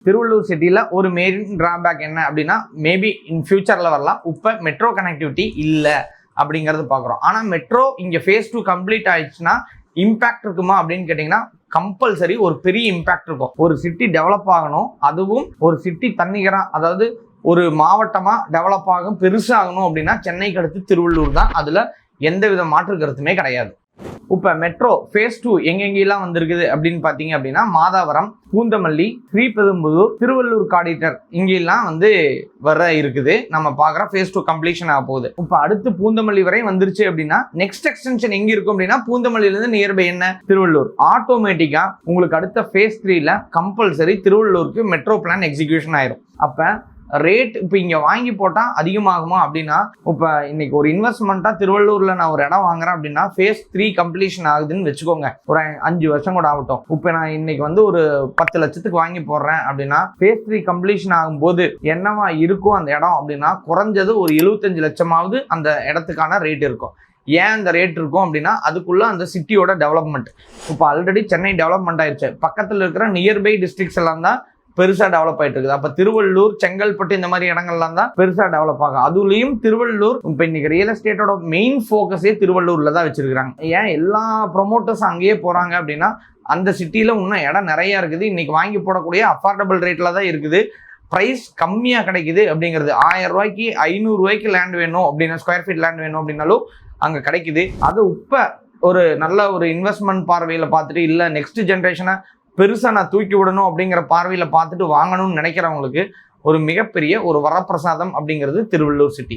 திருவள்ளூர் சிட்டியில் ஒரு main drawback என்ன அப்படின்னா, மேபி இன் ஃபியூச்சரில் வரலாம், இப்போ மெட்ரோ கனெக்டிவிட்டி இல்லை அப்படிங்கிறது பார்க்குறோம். ஆனால் மெட்ரோ இங்கே ஃபேஸ் 2 கம்ப்ளீட் ஆயிடுச்சுன்னா இம்பேக்ட் இருக்குமா அப்படின்னு கேட்டிங்கன்னா, கம்பல்சரி ஒரு பெரிய இம்பேக்ட் இருக்கும். ஒரு சிட்டி டெவலப் ஆகணும், அதுவும் ஒரு சிட்டி தன்னிகரா, அதாவது ஒரு மாவட்டமாக டெவலப் ஆகும் பெருசாகணும் அப்படின்னா சென்னைக்கு அடுத்து திருவள்ளூர் தான். அதில் எந்த வித மாற்று கருத்துமே கிடையாது. இப்போ மெட்ரோ ஃபேஸ் 2 எங்கெங்கெல்லாம் வந்திருக்குது அப்படின்னு பார்த்தீங்க அப்படின்னா, மாதாவரம், பூந்தமல்லி, ஸ்ரீபெரும்புதூர், திருவள்ளூர் காடிட்டர் இங்கெல்லாம் வர இருக்குது. நம்ம பார்க்குற ஃபேஸ் 2 கம்ப்ளீஷன் ஆக போகுது. இப்போ அடுத்து பூந்தமல்லி வரை வந்துருச்சு அப்படின்னா நெக்ஸ்ட் எக்ஸ்டென்ஷன் எங்கே இருக்கும் அப்படின்னா, பூந்தமல்லியிலேருந்து நியர்பை என்ன திருவள்ளூர். ஆட்டோமேட்டிக்காக உங்களுக்கு அடுத்த ஃபேஸ் 3ல கம்பல்சரி திருவள்ளூருக்கு மெட்ரோ பிளான் எக்ஸிக்யூஷன் ஆயிரும். அப்போ ரேட் இப்போ இங்கே வாங்கி போட்டால் அதிகமாகுமா அப்படின்னா, இப்போ இன்னைக்கு ஒரு இன்வெஸ்ட்மெண்ட்டாக திருவள்ளூரில் நான் ஒரு இடம் வாங்குறேன் அப்படின்னா ஃபேஸ் 3 கம்ப்ளீஷன் ஆகுதுன்னு வச்சுக்கோங்க, ஒரு 5 வருஷம் கூட ஆகட்டும். இப்போ நான் இன்னைக்கு ஒரு 10 லட்சத்துக்கு வாங்கி போடுறேன் அப்படின்னா ஃபேஸ் 3 கம்ப்ளீஷன் ஆகும்போது என்னவா இருக்கும் அந்த இடம் அப்படின்னா, குறைஞ்சது ஒரு 75 லட்சமாவது அந்த இடத்துக்கான ரேட் இருக்கும். ஏன் அந்த ரேட் இருக்கும் அப்படின்னா, அதுக்குள்ள அந்த சிட்டியோட டெவலப்மெண்ட். இப்போ ஆல்ரெடி சென்னை டெவலப்மெண்ட் ஆயிடுச்சு, பக்கத்தில் இருக்கிற நியர்பை டிஸ்ட்ரிக்ட்ஸ் எல்லாம் தான் பெருசா டெவலப் ஆயிட்டு இருக்குது. அப்ப திருவள்ளூர், செங்கல்பட்டு இந்த மாதிரி இடங்கள்லாம் தான் பெருசா டெவலப் ஆகும். அதுலயும் திருவள்ளூர் இப்ப இன்னைக்கு ரியல் எஸ்டேட்டோட மெயின் ஃபோக்கஸே திருவள்ளூர்ல தான் வச்சிருக்காங்க. ஏன் எல்லா ப்ரொமோட்டர்ஸ் அங்கேயே போறாங்க அப்படின்னா, அந்த சிட்டியில இன்னும் இடம் நிறைய இருக்குது, இன்னைக்கு வாங்கி போடக்கூடிய அஃபோர்டபுள் ரேட்ல தான் இருக்குது, பிரைஸ் கம்மியா கிடைக்குது அப்படிங்கிறது. 1000 ரூபாய்க்கு 500 ரூபாய்க்கு லேண்ட் வேணும் அப்படின்னா, ஸ்கொயர் ஃபீட் லேண்ட் வேணும் அப்படின்னாலும் அங்க கிடைக்குது. அது இப்ப ஒரு நல்ல ஒரு இன்வெஸ்ட்மெண்ட் பார்வையில பார்த்துட்டு, இல்ல நெக்ஸ்ட் ஜென்ரேஷனை பெருசாக நான் தூக்கி விடணும் அப்படிங்கிற பார்வையில் பார்த்துட்டு வாங்கணும்னு நினைக்கிறவங்களுக்கு ஒரு மிகப்பெரிய ஒரு வரப்பிரசாதம் அப்படிங்கிறது திருவள்ளூர் சிட்டி.